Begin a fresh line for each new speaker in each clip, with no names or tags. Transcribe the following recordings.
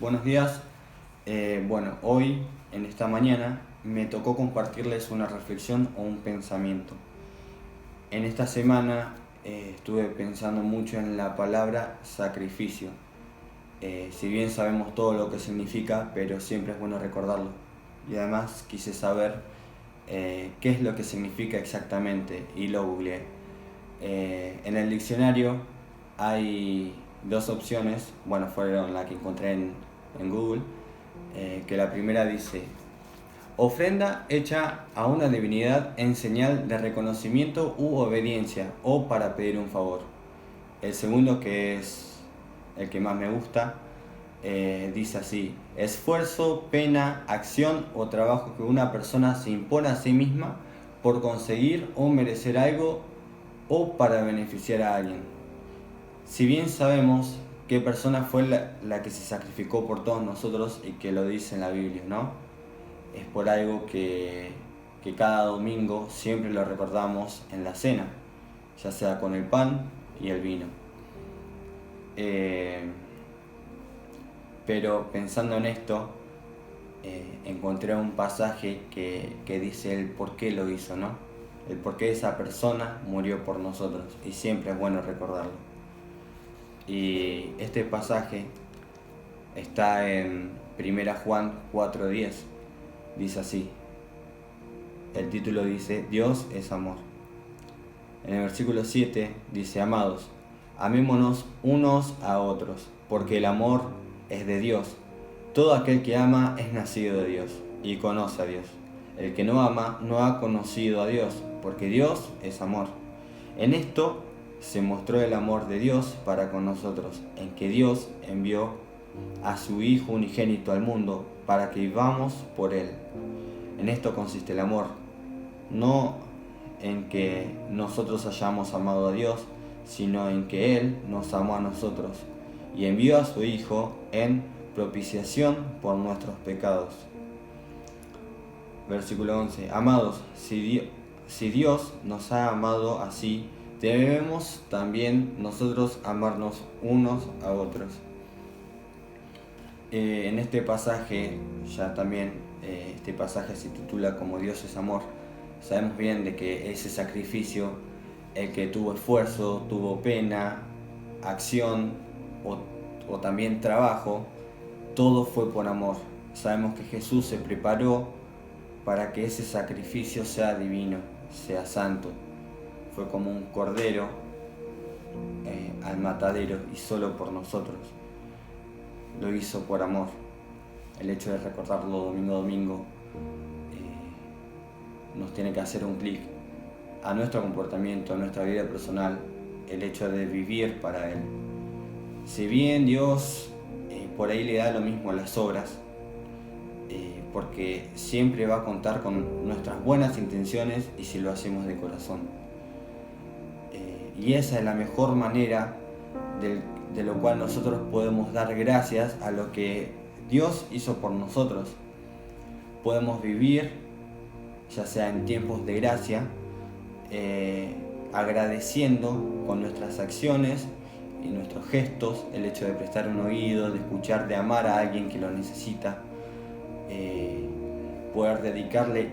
Buenos días. Hoy, en esta mañana, me tocó compartirles una reflexión o un pensamiento. En esta semana estuve pensando mucho en la palabra sacrificio. Si bien sabemos todo lo que significa, pero siempre es bueno recordarlo. Y además quise saber qué es lo que significa exactamente y lo googleé. En el diccionario hay dos opciones, fueron las que encontré en Google, que la primera dice: ofrenda hecha a una divinidad en señal de reconocimiento u obediencia o para pedir un favor. El segundo, que es el que más me gusta, dice así: esfuerzo, pena, acción o trabajo que una persona se impone a sí misma por conseguir o merecer algo o para beneficiar a alguien. Si bien sabemos qué persona fue la que se sacrificó por todos nosotros y que lo dice en la Biblia, ¿no? Es por algo que cada domingo siempre lo recordamos en la cena, ya sea con el pan y el vino. Pero pensando en esto, encontré un pasaje que dice el por qué lo hizo, ¿no? El por qué esa persona murió por nosotros, y siempre es bueno recordarlo. Y este pasaje está en 1 Juan 4:10. Dice así. El título dice: Dios es amor. En el versículo 7 dice: amados, amémonos unos a otros, porque el amor es de Dios. Todo aquel que ama es nacido de Dios y conoce a Dios. El que no ama no ha conocido a Dios, porque Dios es amor. En esto se mostró el amor de Dios para con nosotros, en que Dios envió a su Hijo unigénito al mundo para que vivamos por Él. En esto consiste el amor, no en que nosotros hayamos amado a Dios, sino en que Él nos amó a nosotros y envió a su Hijo en propiciación por nuestros pecados. Versículo 11. Amados, si Dios nos ha amado así, debemos también nosotros amarnos unos a otros. En este pasaje, este pasaje se titula como Dios es amor. Sabemos bien de que ese sacrificio, el que tuvo esfuerzo, tuvo pena, acción o también trabajo, todo fue por amor. Sabemos que Jesús se preparó para que ese sacrificio sea divino, sea santo. Fue como un cordero al matadero y solo por nosotros. Lo hizo por amor. El hecho de recordarlo domingo a domingo nos tiene que hacer un clic a nuestro comportamiento, a nuestra vida personal, el hecho de vivir para Él. Si bien Dios por ahí le da lo mismo a las obras, porque siempre va a contar con nuestras buenas intenciones y si lo hacemos de corazón. Y esa es la mejor manera de lo cual nosotros podemos dar gracias a lo que Dios hizo por nosotros. Podemos vivir, ya sea en tiempos de gracia, agradeciendo con nuestras acciones y nuestros gestos, el hecho de prestar un oído, de escuchar, de amar a alguien que lo necesita, poder dedicarle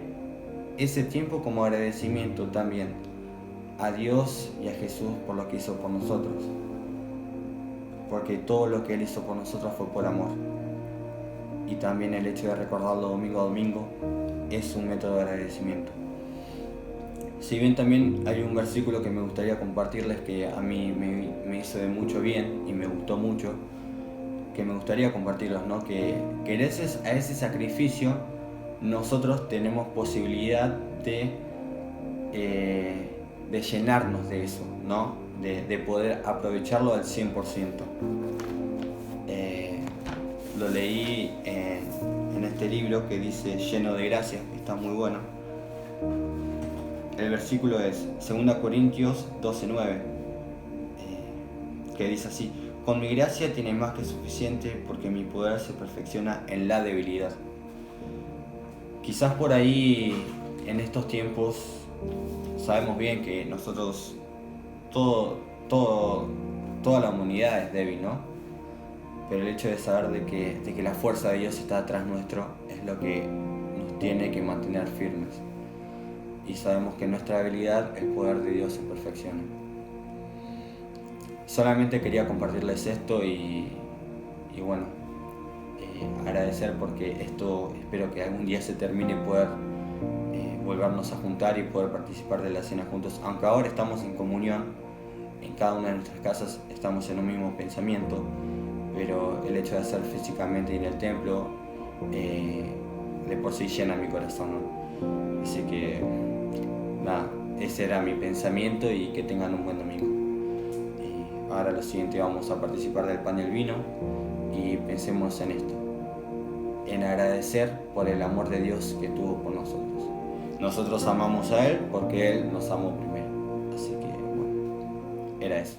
ese tiempo como agradecimiento también a Dios y a Jesús por lo que hizo por nosotros, porque todo lo que Él hizo por nosotros fue por amor. Y también el hecho de recordarlo domingo a domingo es un método de agradecimiento. Si bien también hay un versículo que me gustaría compartirles que a mí me hizo de mucho bien y me gustó mucho, que me gustaría compartirlos, ¿no? Que gracias a ese sacrificio nosotros tenemos posibilidad de llenarnos de eso, ¿no? De poder aprovecharlo al 100%. Lo leí en este libro que dice Lleno de Gracia, está muy bueno. El versículo es 2 Corintios 12:9, que dice así: con mi gracia tiene más que suficiente, porque mi poder se perfecciona en la debilidad. Quizás por ahí, en estos tiempos, sabemos bien que nosotros, toda la humanidad es débil, ¿no? pero el hecho de saber de que la fuerza de Dios está atrás nuestro es lo que nos tiene que mantener firmes. Y sabemos que nuestra habilidad, el poder de Dios se perfecciona. Solamente quería compartirles esto y bueno, agradecer porque esto espero que algún día se termine, poder volvernos a juntar y poder participar de la cena juntos. Aunque ahora estamos en comunión, en cada una de nuestras casas estamos en un mismo pensamiento, pero el hecho de hacer físicamente en el templo de por sí llena mi corazón, ¿no? Así que nada, ese era mi pensamiento y que tengan un buen domingo. Y ahora lo siguiente, vamos a participar del pan y el vino y pensemos en esto, en agradecer por el amor de Dios que tuvo por nosotros. Nosotros amamos a Él porque Él nos amó primero. Así que bueno, era eso.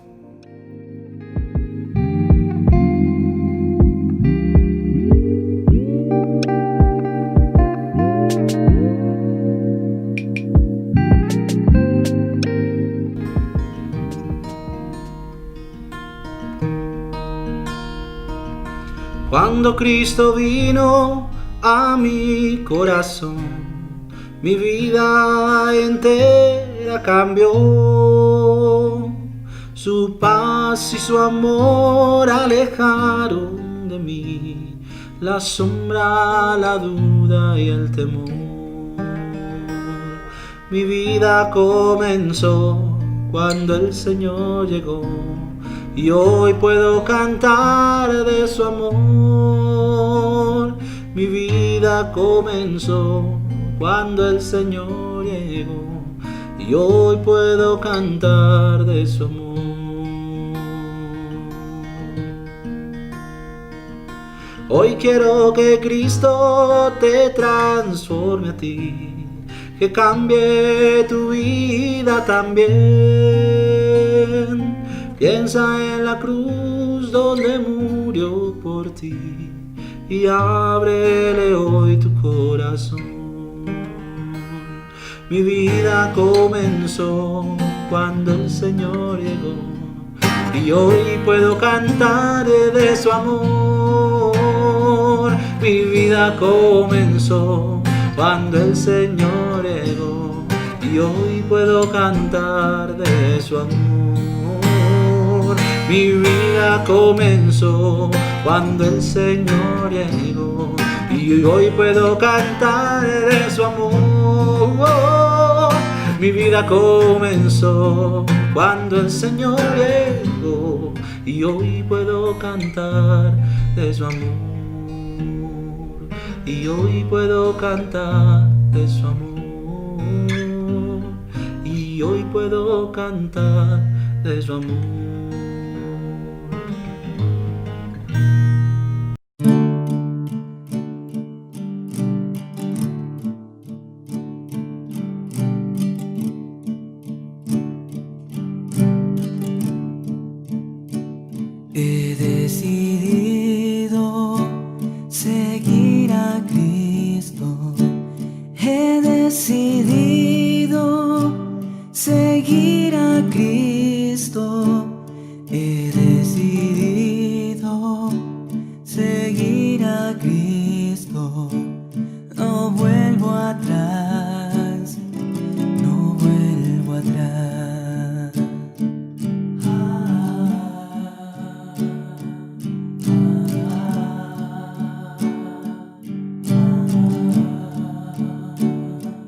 Cuando Cristo vino a mi corazón, mi vida entera cambió. Su paz y su amor alejaron de mí la sombra, la duda y el temor. Mi vida comenzó cuando el Señor llegó, y hoy puedo cantar de su amor. Mi vida comenzó cuando el Señor llegó, y hoy puedo cantar de su amor. Hoy quiero que Cristo te transforme a ti, que cambie tu vida también. Piensa en la cruz donde murió por ti y ábrele hoy tu corazón. Mi vida comenzó cuando el Señor llegó, y hoy puedo cantar de su amor. Mi vida comenzó cuando el Señor llegó, y hoy puedo cantar de su amor. Mi vida comenzó cuando el Señor llegó, y hoy puedo cantar de su amor. Mi vida comenzó cuando el Señor llegó, y hoy puedo cantar de su amor. Y hoy puedo cantar de su amor. Y hoy puedo cantar de su amor.
He decidido seguir a Cristo. He decidido seguir a Cristo. He decidido seguir a Cristo. No vuelvo atrás, no vuelvo atrás.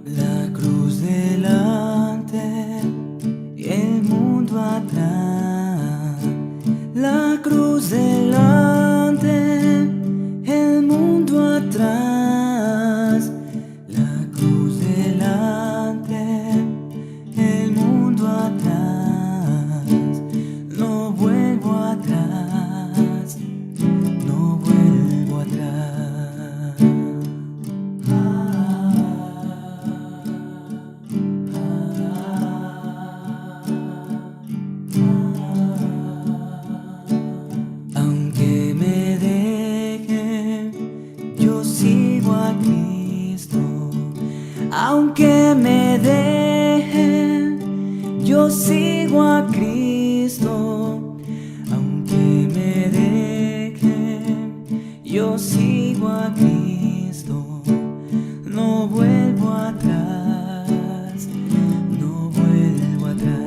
La cruz delante y el mundo atrás. La cruz delante, el mundo atrás. La cruz delante, el mundo atrás. No vuelvo atrás, no vuelvo atrás. Aunque me dejen, yo sigo a Cristo. Aunque me dejen, yo sigo a Cristo. Aunque me dejen, yo sigo a Cristo, no vuelvo atrás, no vuelvo atrás.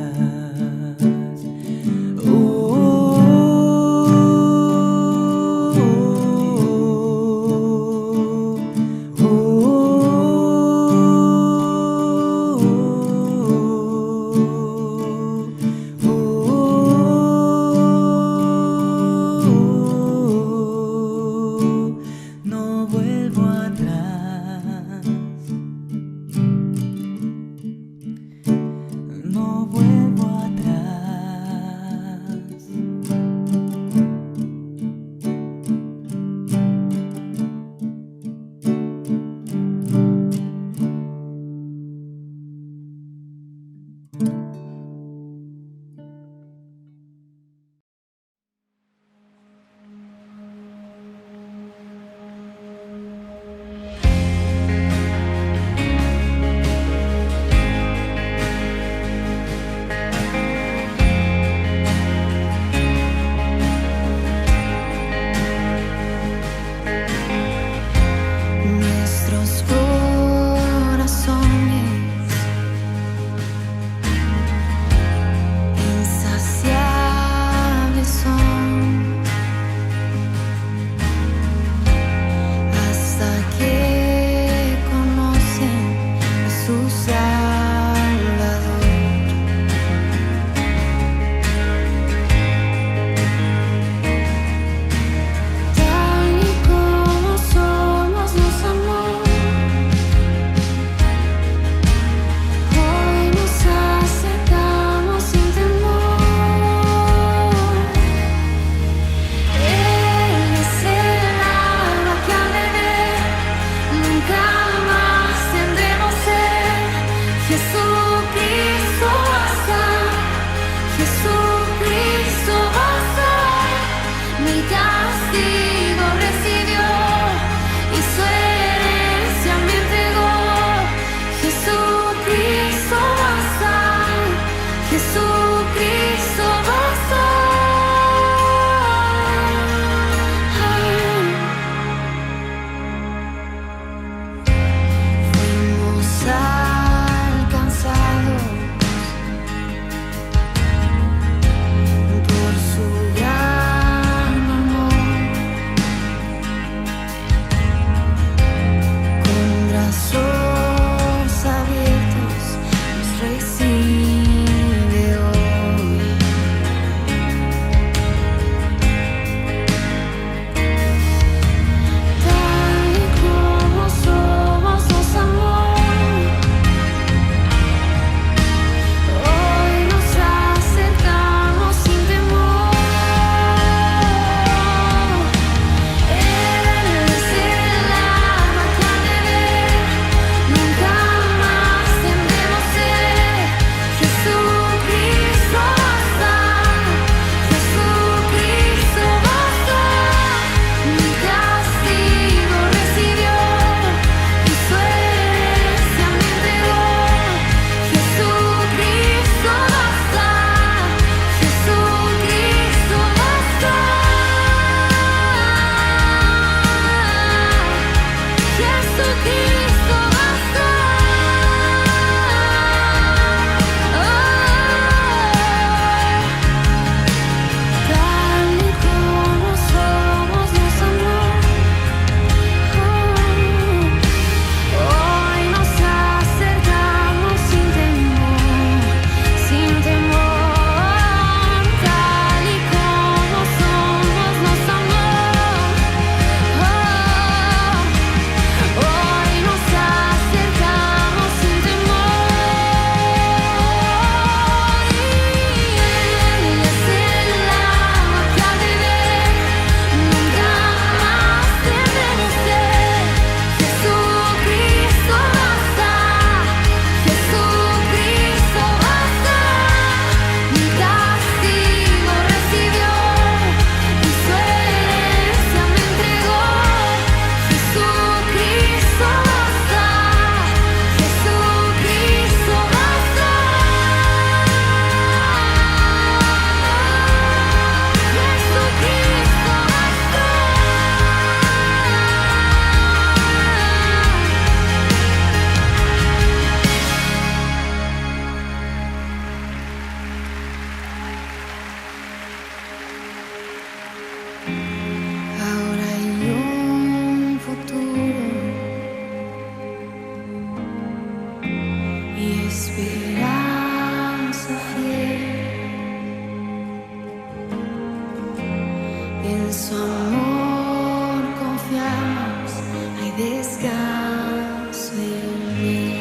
No vuelvo
esperanza fiel. En su amor confiamos, hay descanso en él.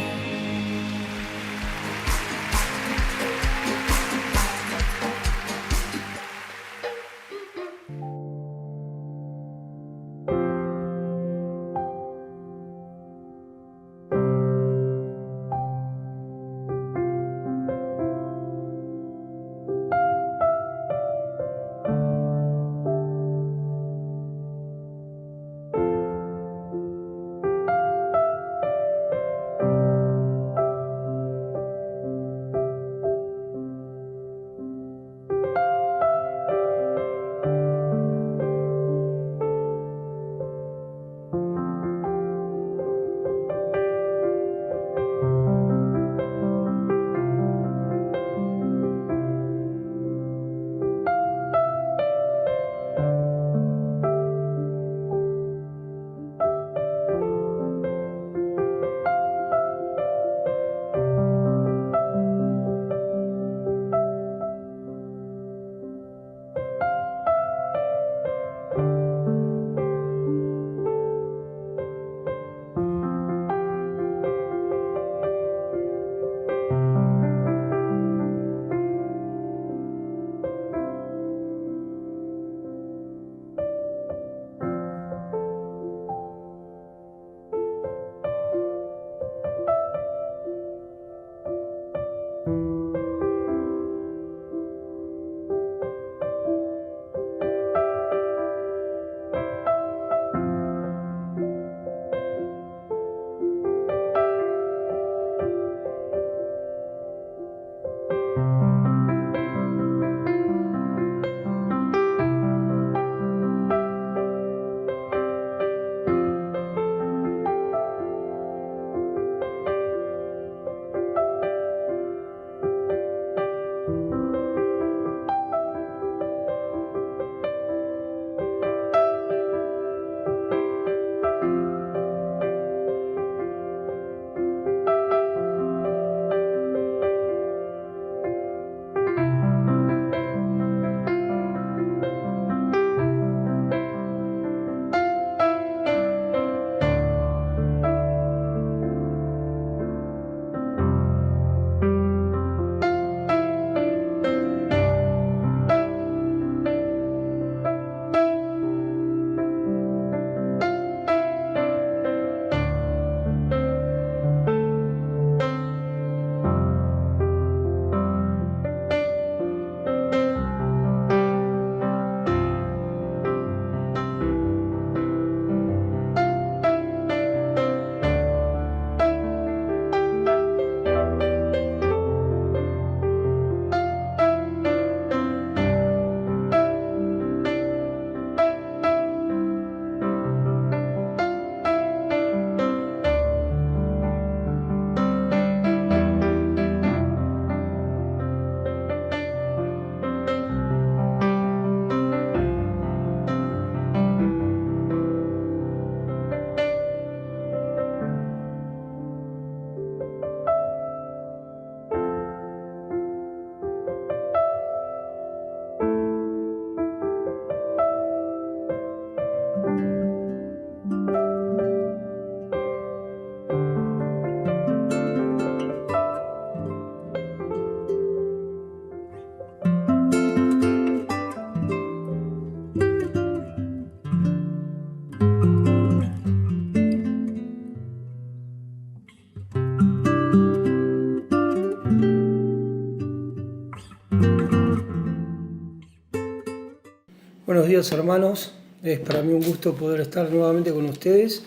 Buenos días, hermanos, es para mí un gusto poder estar nuevamente con ustedes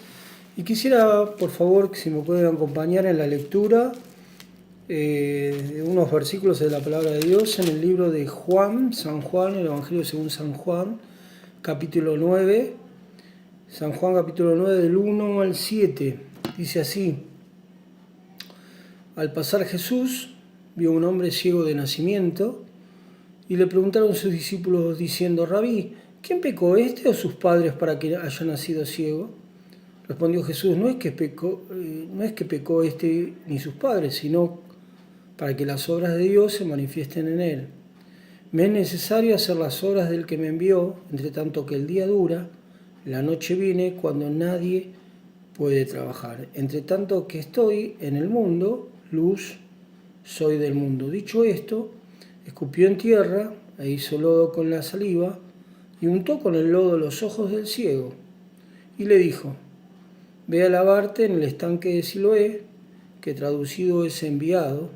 y quisiera, por favor, que si me pueden acompañar en la lectura de unos versículos de la palabra de Dios en el libro de San Juan, el Evangelio según San Juan, capítulo 9, San Juan capítulo 9 del 1 al 7, dice así: Al pasar Jesús vio un hombre ciego de nacimiento y le preguntaron sus discípulos diciendo: Rabí, ¿quién pecó, este o sus padres para que haya nacido ciego? Respondió Jesús: no es que pecó este ni sus padres, sino para que las obras de Dios se manifiesten en él. Me es necesario hacer las obras del que me envió, entre tanto que el día dura, la noche viene cuando nadie puede trabajar. Entre tanto que estoy en el mundo, luz soy del mundo. Dicho esto, escupió en tierra e hizo lodo con la saliva y untó con el lodo los ojos del ciego. Y le dijo: ve a lavarte en el estanque de Siloé, que traducido es enviado.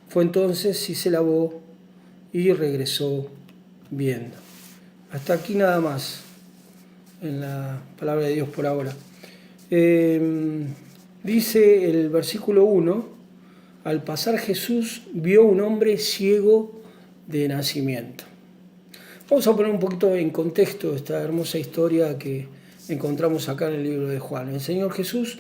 Fue entonces y se lavó y regresó viendo. Hasta aquí nada más en la palabra de Dios por ahora. Dice el versículo 1, al pasar Jesús vio un hombre ciego de nacimiento. Vamos a poner un poquito en contexto esta hermosa historia que encontramos acá en el libro de Juan. El Señor Jesús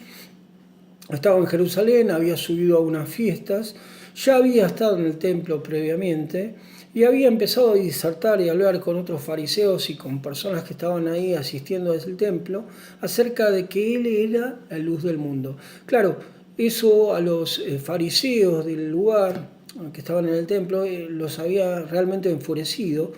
estaba en Jerusalén, había subido a unas fiestas, ya había estado en el templo previamente y había empezado a disertar y a hablar con otros fariseos y con personas que estaban ahí asistiendo al templo acerca de que Él era la luz del mundo. Claro, eso a los fariseos del lugar que estaban en el templo los había realmente enfurecido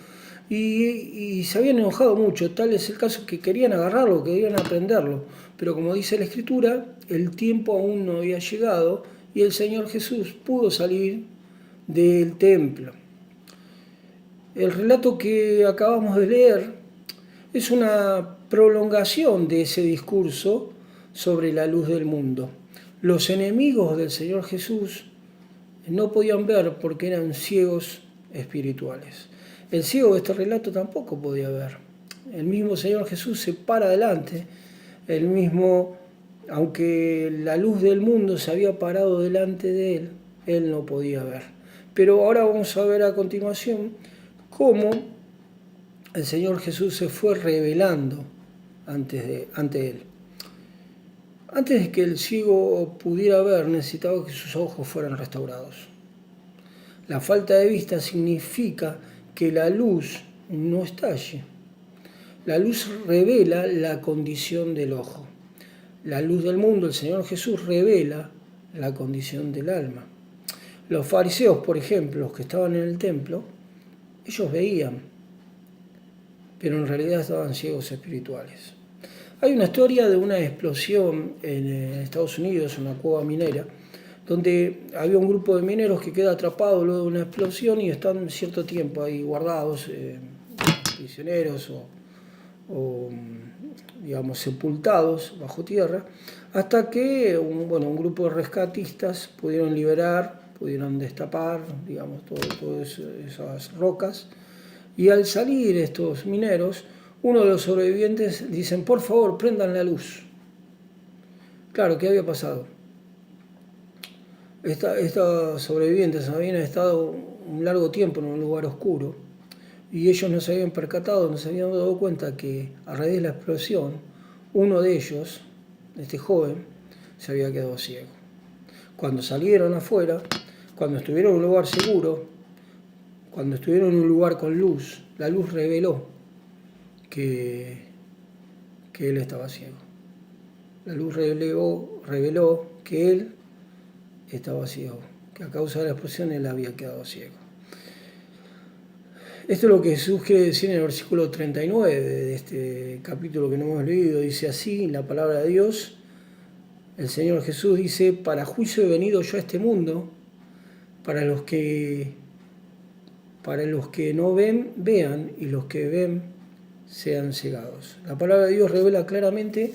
y se habían enojado mucho. Tal es el caso que querían agarrarlo, querían aprenderlo, pero como dice la Escritura, el tiempo aún no había llegado y el Señor Jesús pudo salir del templo. El relato que acabamos de leer es una prolongación de ese discurso sobre la luz del mundo. Los enemigos del Señor Jesús no podían ver porque eran ciegos espirituales. El ciego de este relato tampoco podía ver. El mismo Señor Jesús se para adelante, el mismo, aunque la luz del mundo se había parado delante de él, él no podía ver. Pero ahora vamos a ver a continuación cómo el Señor Jesús se fue revelando ante él. Antes de que el ciego pudiera ver, necesitaba que sus ojos fueran restaurados. La falta de vista significa que la luz no estalle. La luz revela la condición del ojo. La luz del mundo, el Señor Jesús, revela la condición del alma. Los fariseos, por ejemplo, los que estaban en el templo, ellos veían, pero en realidad estaban ciegos espirituales. Hay una historia de una explosión en Estados Unidos, una cueva minera, donde había un grupo de mineros que queda atrapado luego de una explosión y están cierto tiempo ahí guardados, prisioneros o digamos sepultados bajo tierra, hasta que un grupo de rescatistas pudieron liberar, pudieron destapar, digamos, todas esas rocas, y al salir estos mineros, uno de los sobrevivientes dicen: por favor, prendan la luz. Claro, ¿qué había pasado? Estos sobrevivientes habían estado un largo tiempo en un lugar oscuro y ellos no se habían percatado, no se habían dado cuenta que a raíz de la explosión, uno de ellos, este joven, se había quedado ciego. Cuando salieron afuera, cuando estuvieron en un lugar seguro, cuando estuvieron en un lugar con luz, la luz reveló que él estaba ciego. La luz reveló que él estaba ciego, que a causa de la explosión él había quedado ciego. Esto es lo que Jesús quiere decir en el versículo 39 de este capítulo que no hemos leído. Dice así la palabra de Dios. El Señor Jesús dice: para juicio he venido yo a este mundo, para los que no ven, vean, y los que ven, sean cegados. La palabra de Dios revela claramente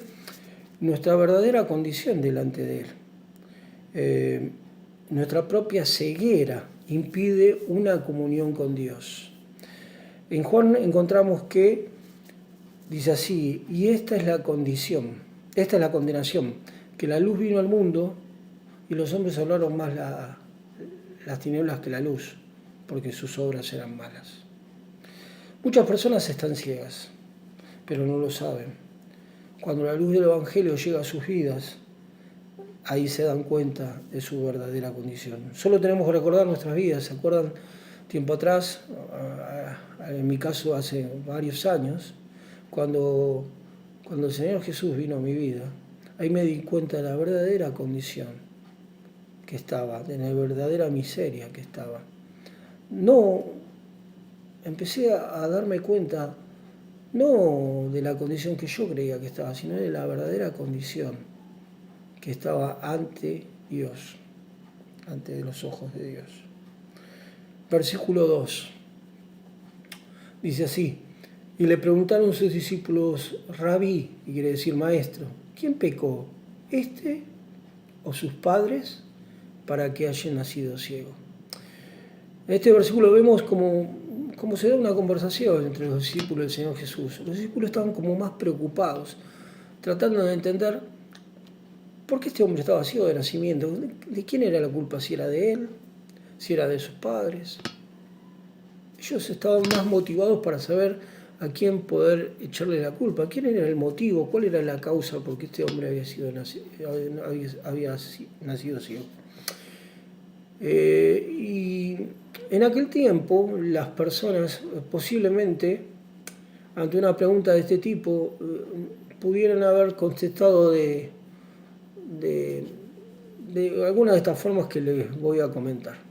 nuestra verdadera condición delante de Él. Nuestra propia ceguera impide una comunión con Dios. En Juan encontramos que dice así: y esta es la condición, esta es la condenación, que la luz vino al mundo y los hombres hablaron más las tinieblas que la luz, porque sus obras eran malas. Muchas personas están ciegas, pero no lo saben. Cuando la luz del Evangelio llega a sus vidas, ahí se dan cuenta de su verdadera condición. Solo tenemos que recordar nuestras vidas. ¿Se acuerdan? Tiempo atrás, en mi caso hace varios años, cuando el Señor Jesús vino a mi vida, ahí me di cuenta de la verdadera condición que estaba, de la verdadera miseria que estaba. No, empecé a darme cuenta, no de la condición que yo creía que estaba, sino de la verdadera condición que estaba ante Dios, ante los ojos de Dios. Versículo 2. Dice así: y le preguntaron sus discípulos, Rabí, y quiere decir maestro, ¿quién pecó, este o sus padres, para que haya nacido ciego? En este versículo vemos cómo se da una conversación entre los discípulos del Señor Jesús. Los discípulos estaban como más preocupados, tratando de entender por qué este hombre estaba ciego de nacimiento. ¿De quién era la culpa? Si era de él, si era de sus padres. Ellos estaban más motivados para saber a quién poder echarle la culpa, quién era el motivo, cuál era la causa por qué este hombre había nacido ciego. Y en aquel tiempo las personas posiblemente ante una pregunta de este tipo pudieran haber contestado de alguna de estas formas que les voy a comentar.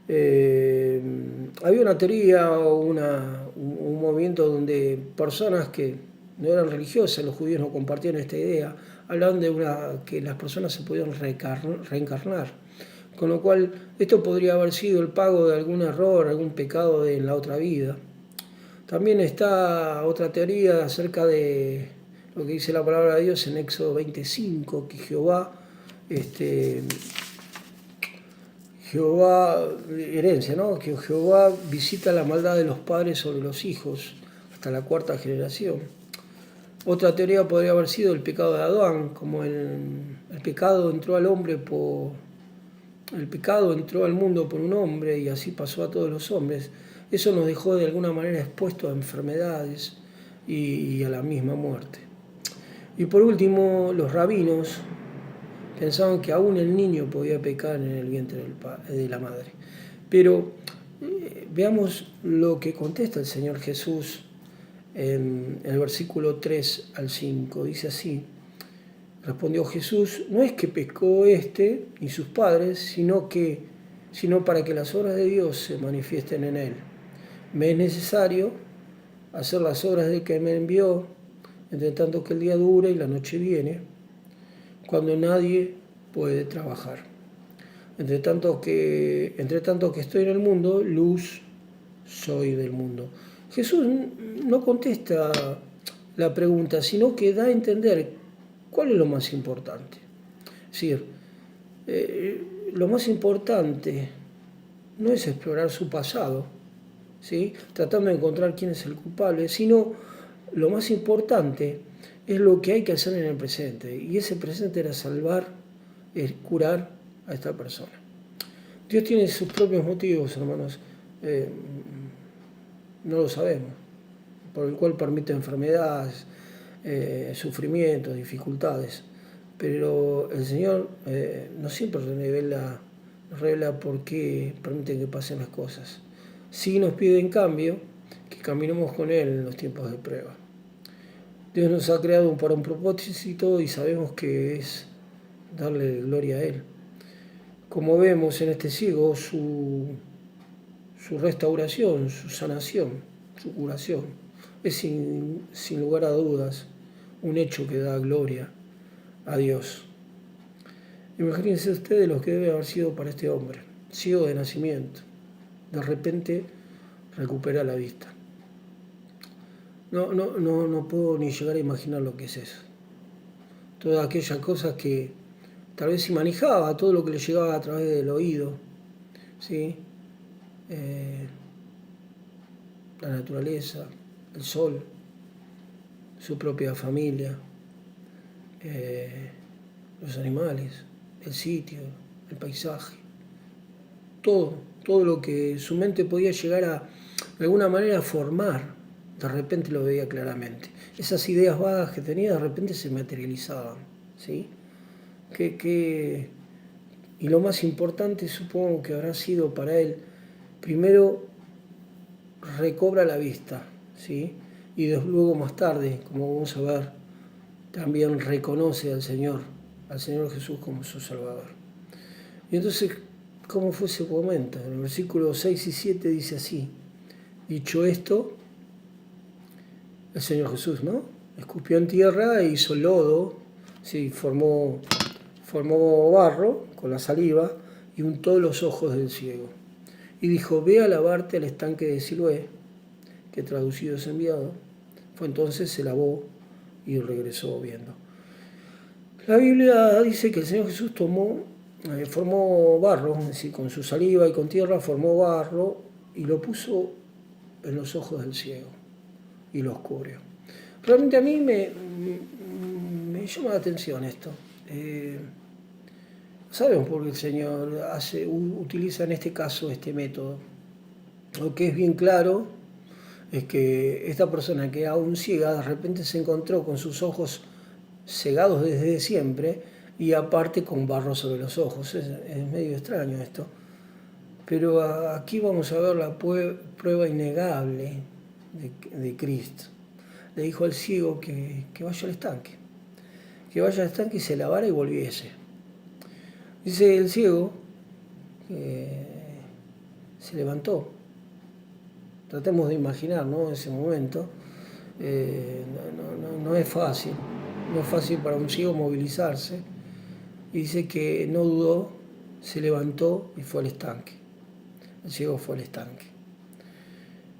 Había una teoría o un movimiento donde personas que no eran religiosas, los judíos no compartían esta idea, hablaban de que las personas se podían reencarnar, con lo cual esto podría haber sido el pago de algún error, algún pecado en la otra vida. También está otra teoría acerca de lo que dice la palabra de Dios en Éxodo 25, que herencia, ¿no? Que Jehová visita la maldad de los padres sobre los hijos hasta la 4ª generación. Otra teoría podría haber sido el pecado de Adán, como el pecado entró al mundo por un hombre y así pasó a todos los hombres. Eso nos dejó de alguna manera expuestos a enfermedades y a la misma muerte. Y por último, los rabinos pensaban que aún el niño podía pecar en el vientre de la madre. Pero veamos lo que contesta el Señor Jesús en el versículo 3 al 5. Dice así: respondió Jesús, no es que pecó este ni sus padres, sino para que las obras de Dios se manifiesten en él. Me es necesario hacer las obras de que me envió, entre tanto que el día dura y la noche viene, cuando nadie puede trabajar. Entre tanto que estoy en el mundo, luz soy del mundo. Jesús no contesta la pregunta, sino que da a entender cuál es lo más importante. Es decir, lo más importante no es explorar su pasado, ¿sí?, tratando de encontrar quién es el culpable, sino lo más importante es lo que hay que hacer en el presente. Y ese presente era es curar a esta persona. Dios tiene sus propios motivos, hermanos, no lo sabemos, por el cual permite enfermedades, sufrimientos, dificultades. Pero el Señor no siempre nos revela por qué permite que pasen las cosas. Sí nos pide, en cambio, que caminemos con Él en los tiempos de prueba. Dios nos ha creado para un propósito y sabemos que es darle gloria a Él. Como vemos en este ciego, su restauración, su sanación, su curación, es sin lugar a dudas un hecho que da gloria a Dios. Imagínense ustedes lo que debe haber sido para este hombre, ciego de nacimiento. De repente recupera la vista. No puedo ni llegar a imaginar lo que es eso. Todas aquellas cosas que tal vez se manejaba, todo lo que le llegaba a través del oído, ¿sí? La naturaleza, el sol, su propia familia, los animales, el sitio, el paisaje, todo lo que su mente podía llegar a, de alguna manera, formar, de repente lo veía claramente. Esas ideas vagas que tenía de repente se materializaban, ¿sí? Y lo más importante, supongo que habrá sido para él, primero recobra la vista, ¿sí? Y luego más tarde, como vamos a ver, también reconoce al Señor Jesús como su Salvador. Y entonces, ¿cómo fue ese momento? En el versículo 6 y 7 dice así: dicho esto, el Señor Jesús, ¿no?, escupió en tierra e hizo lodo, sí, formó barro con la saliva y untó los ojos del ciego. Y dijo: ve a lavarte al estanque de Siloé, que traducido es enviado. Fue entonces, se lavó y regresó viendo. La Biblia dice que el Señor Jesús formó barro, es decir, con su saliva y con tierra formó barro y lo puso en los ojos del ciego y los cubrió. Realmente a mí me llama la atención esto. Sabemos por qué el Señor utiliza en este caso este método. Lo que es bien claro es que esta persona, que aún ciega, de repente se encontró con sus ojos cegados desde siempre y aparte con barro sobre los ojos. Es medio extraño esto. Pero aquí vamos a ver la prueba innegable de Cristo. Le dijo al ciego que vaya al estanque. Que vaya al estanque y se lavara y volviese. Dice el ciego que se levantó. Tratemos de imaginar, ¿no?, ese momento. No es fácil. No es fácil para un ciego movilizarse. Y dice que no dudó, se levantó y fue al estanque. El ciego fue al estanque.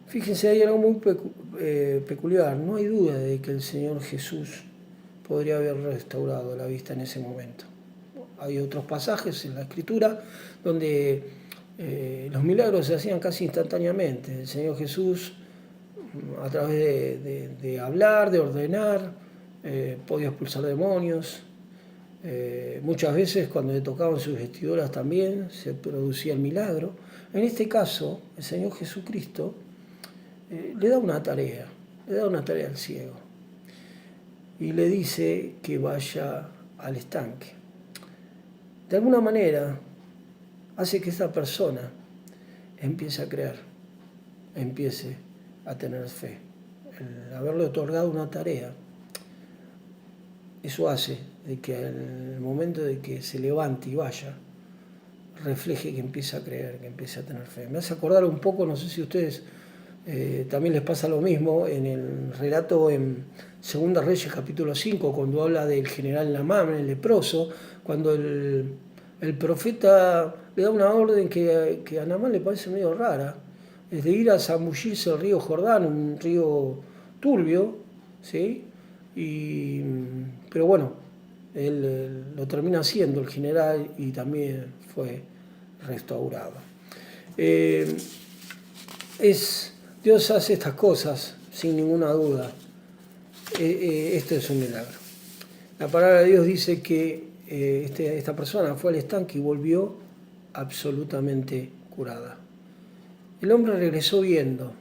Fíjense, hay algo muy peculiar. No hay duda de que el Señor Jesús podría haber restaurado la vista en ese momento. Hay otros pasajes en la Escritura donde los milagros se hacían casi instantáneamente. El Señor Jesús, a través de hablar, de ordenar, podía expulsar demonios. Muchas veces cuando le tocaban sus vestiduras también se producía el milagro. En este caso, el Señor Jesucristo le da una tarea al ciego y le dice que vaya al estanque. De alguna manera hace que esta persona empiece a creer, empiece a tener fe. El haberle otorgado una tarea, eso hace de que al momento de que se levante y vaya, refleje que empieza a creer, que empieza a tener fe. Me hace acordar un poco, no sé si a ustedes también les pasa lo mismo, en el relato en 2 Reyes capítulo 5, cuando habla del general Naamán, el leproso, cuando el profeta le da una orden que a Naamán le parece medio rara, es de ir a zambullirse al río Jordán, un río turbio, ¿sí? Pero bueno, él lo termina haciendo, el general, y también fue restaurado. Dios hace estas cosas sin ninguna duda. Esto es un milagro. La palabra de Dios dice que esta persona fue al estanque y volvió absolutamente curada. El hombre regresó viendo.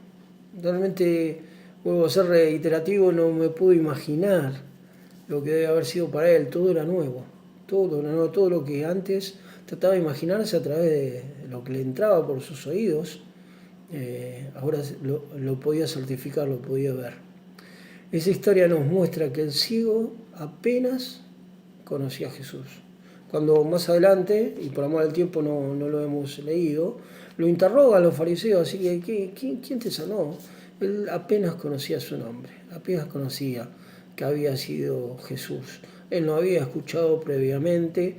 Realmente, vuelvo a ser reiterativo, no me puedo imaginar lo que debe haber sido para él. Todo era nuevo. Todo lo que antes trataba de imaginarse a través de lo que le entraba por sus oídos, ahora lo podía certificar, lo podía ver. Esa historia nos muestra que el ciego apenas conocía a Jesús. Cuando más adelante, y por amor al tiempo no lo hemos leído, lo interrogan los fariseos, así que ¿quién te sanó? Él apenas conocía su nombre, apenas conocía que había sido Jesús. Él no había escuchado previamente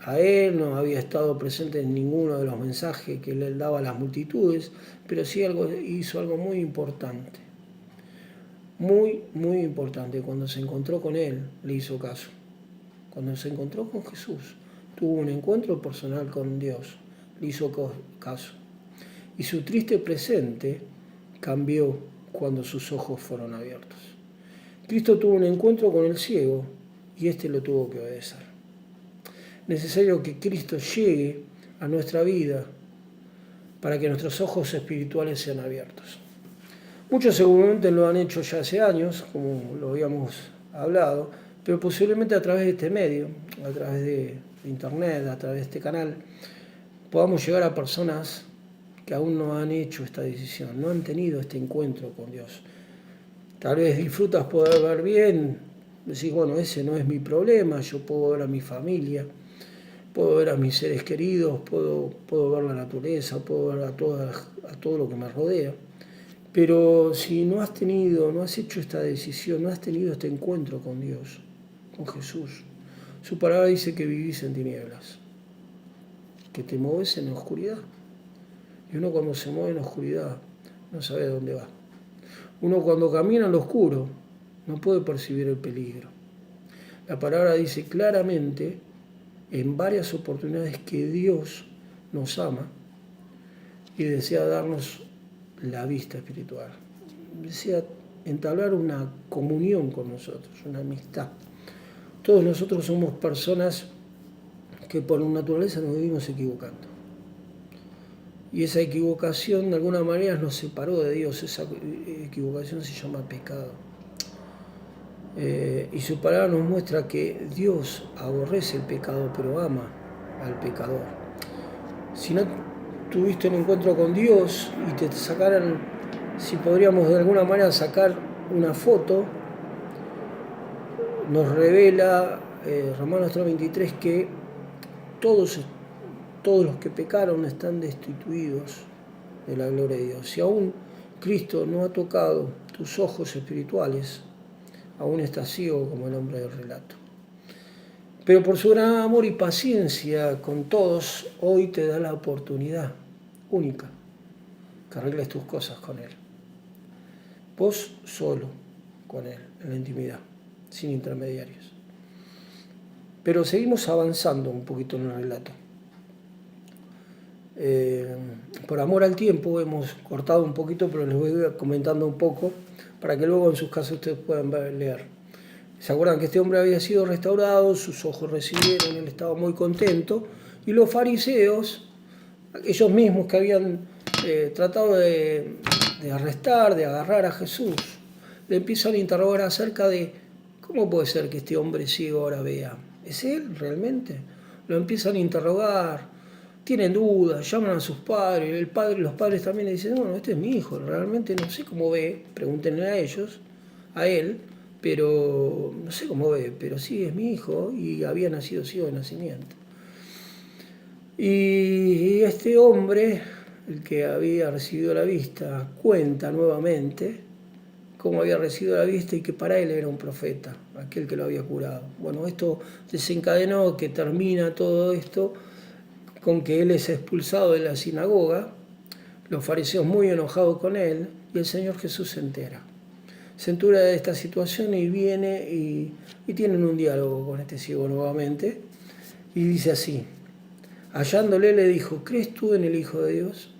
a él, no había estado presente en ninguno de los mensajes que él daba a las multitudes, pero sí hizo algo muy importante. Muy, muy importante. Cuando se encontró con él, le hizo caso. Cuando se encontró con Jesús, tuvo un encuentro personal con Dios, le hizo caso. Y su triste presente cambió cuando sus ojos fueron abiertos. Cristo tuvo un encuentro con el ciego y éste lo tuvo que obedecer. Necesario que Cristo llegue a nuestra vida para que nuestros ojos espirituales sean abiertos. Muchos seguramente lo han hecho ya hace años, como lo habíamos hablado, pero posiblemente a través de este medio, a través de internet, a través de este canal, podamos llegar a personas que aún no han hecho esta decisión, no han tenido este encuentro con Dios. Tal vez disfrutas poder ver bien, decís, bueno, ese no es mi problema, yo puedo ver a mi familia, puedo ver a mis seres queridos, puedo ver la naturaleza, puedo ver a todo lo que me rodea. Pero si no has hecho esta decisión, no has tenido este encuentro con Dios, con Jesús, su palabra dice que vivís en tinieblas, que te mueves en la oscuridad. Y uno cuando se mueve en la oscuridad no sabe a dónde va. Uno cuando camina en lo oscuro no puede percibir el peligro. La palabra dice claramente en varias oportunidades que Dios nos ama y desea darnos la vista espiritual. Desea entablar una comunión con nosotros, una amistad. Todos nosotros somos personas que por naturaleza nos vivimos equivocando. Y esa equivocación de alguna manera nos separó de Dios. Esa equivocación se llama pecado. Y su palabra nos muestra que Dios aborrece el pecado, pero ama al pecador. Si no tuviste un encuentro con Dios y te sacaran, si podríamos de alguna manera sacar una foto, nos revela Romanos 3:23 que todos los que pecaron están destituidos de la gloria de Dios. Si aún Cristo no ha tocado tus ojos espirituales, aún estás ciego como el hombre del relato. Pero por su gran amor y paciencia con todos, hoy te da la oportunidad única que arregles tus cosas con Él. Vos solo con Él, en la intimidad, sin intermediarios. Pero seguimos avanzando un poquito en el relato. Por amor al tiempo hemos cortado un poquito, pero les voy comentando un poco para que luego en sus casas ustedes puedan leer. ¿Se acuerdan que este hombre había sido restaurado? Sus ojos recibieron, él estaba muy contento. Y los fariseos, aquellos mismos que habían tratado de arrestar, de agarrar a Jesús, le empiezan a interrogar acerca de cómo puede ser que este hombre ciego ahora vea. ¿Es él realmente? Lo empiezan a interrogar. Tienen dudas, llaman a sus padres, los padres también le dicen, bueno, este es mi hijo, realmente no sé cómo ve, pregúntenle a ellos, a él, pero no sé cómo ve, pero sí es mi hijo y había nacido ciego de nacimiento. Y este hombre, el que había recibido la vista, cuenta nuevamente cómo había recibido la vista y que para él era un profeta, aquel que lo había curado. Bueno, esto desencadenó que termina todo esto con que él es expulsado de la sinagoga, los fariseos muy enojados con él, y el Señor Jesús se entera de esta situación y viene y tienen un diálogo con este ciego nuevamente, y dice así, hallándole le dijo, ¿crees tú en el Hijo de Dios?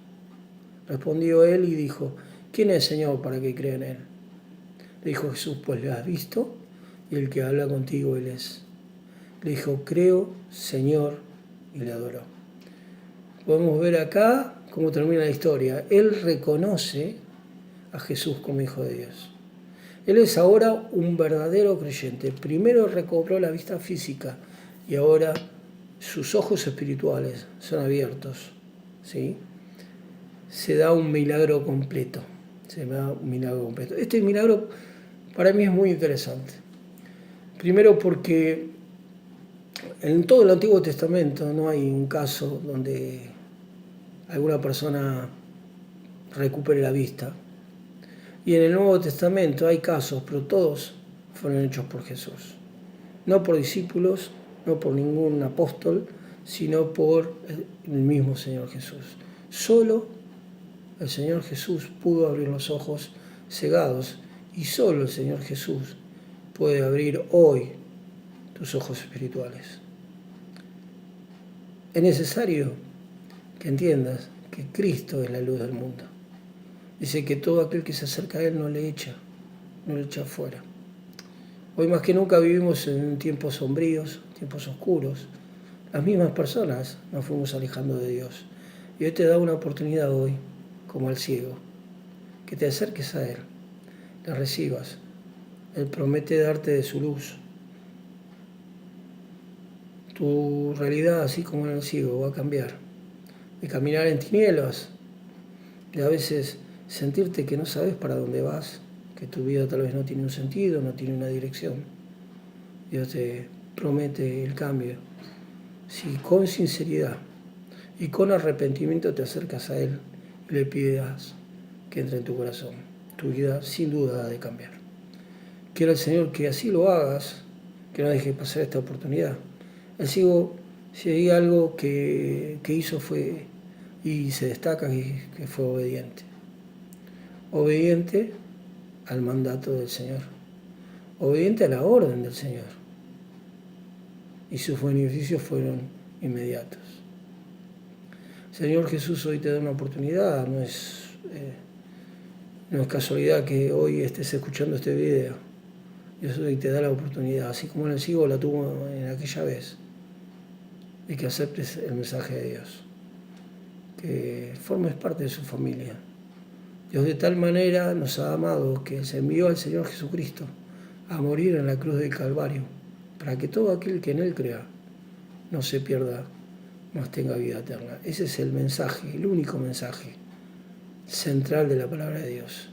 Respondió él y dijo, ¿quién es Señor para que crea en él? Le dijo Jesús, pues le has visto, y el que habla contigo él es. Le dijo, creo, Señor, y le adoró. Podemos ver acá cómo termina la historia. Él reconoce a Jesús como Hijo de Dios. Él es ahora un verdadero creyente. Primero recobró la vista física y ahora sus ojos espirituales son abiertos. ¿Sí? Se da un milagro completo. Este milagro para mí es muy interesante. Primero porque en todo el Antiguo Testamento no hay un caso donde alguna persona recupere la vista. Y en el Nuevo Testamento hay casos, pero todos fueron hechos por Jesús. No por discípulos, no por ningún apóstol, sino por el mismo Señor Jesús. Solo el Señor Jesús pudo abrir los ojos cegados y solo el Señor Jesús puede abrir hoy tus ojos espirituales. Es necesario que entiendas que Cristo es la luz del mundo. Dice que todo aquel que se acerca a Él no le echa fuera. Hoy más que nunca vivimos en tiempos sombríos, tiempos oscuros. Las mismas personas nos fuimos alejando de Dios. Y hoy te da una oportunidad hoy, como al ciego, que te acerques a Él, le recibas. Él promete darte de su luz. Tu realidad, así como en el ciego, va a cambiar. De caminar en tinieblas, de a veces sentirte que no sabes para dónde vas, que tu vida tal vez no tiene un sentido, no tiene una dirección. Dios te promete el cambio. si con sinceridad y con arrepentimiento te acercas a Él y le pidas que entre en tu corazón, tu vida sin duda ha de cambiar. Quiero al Señor que así lo hagas, que no dejes pasar esta oportunidad. El ciego, si hay algo que hizo fue, y se destaca que fue obediente. Obediente al mandato del Señor. Obediente a la orden del Señor. Y sus beneficios fueron inmediatos. Señor Jesús, hoy te da una oportunidad, no es casualidad que hoy estés escuchando este video. Dios hoy te da la oportunidad, así como el ciego la tuvo en aquella vez, de que aceptes el mensaje de Dios, que formes parte de su familia. Dios de tal manera nos ha amado que se envió al Señor Jesucristo a morir en la cruz del Calvario, para que todo aquel que en Él crea no se pierda, mas tenga vida eterna. Ese es el mensaje, el único mensaje central de la palabra de Dios.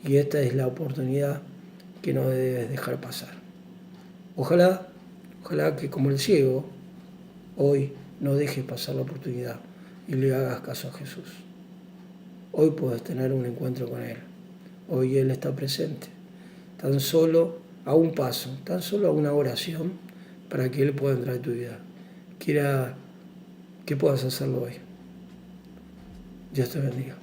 Y esta es la oportunidad que no debes dejar pasar. Ojalá que como el ciego, hoy no dejes pasar la oportunidad y le hagas caso a Jesús. Hoy puedes tener un encuentro con Él. Hoy Él está presente. Tan solo a un paso, tan solo a una oración para que Él pueda entrar en tu vida. Quiera que puedas hacerlo hoy. Dios te bendiga.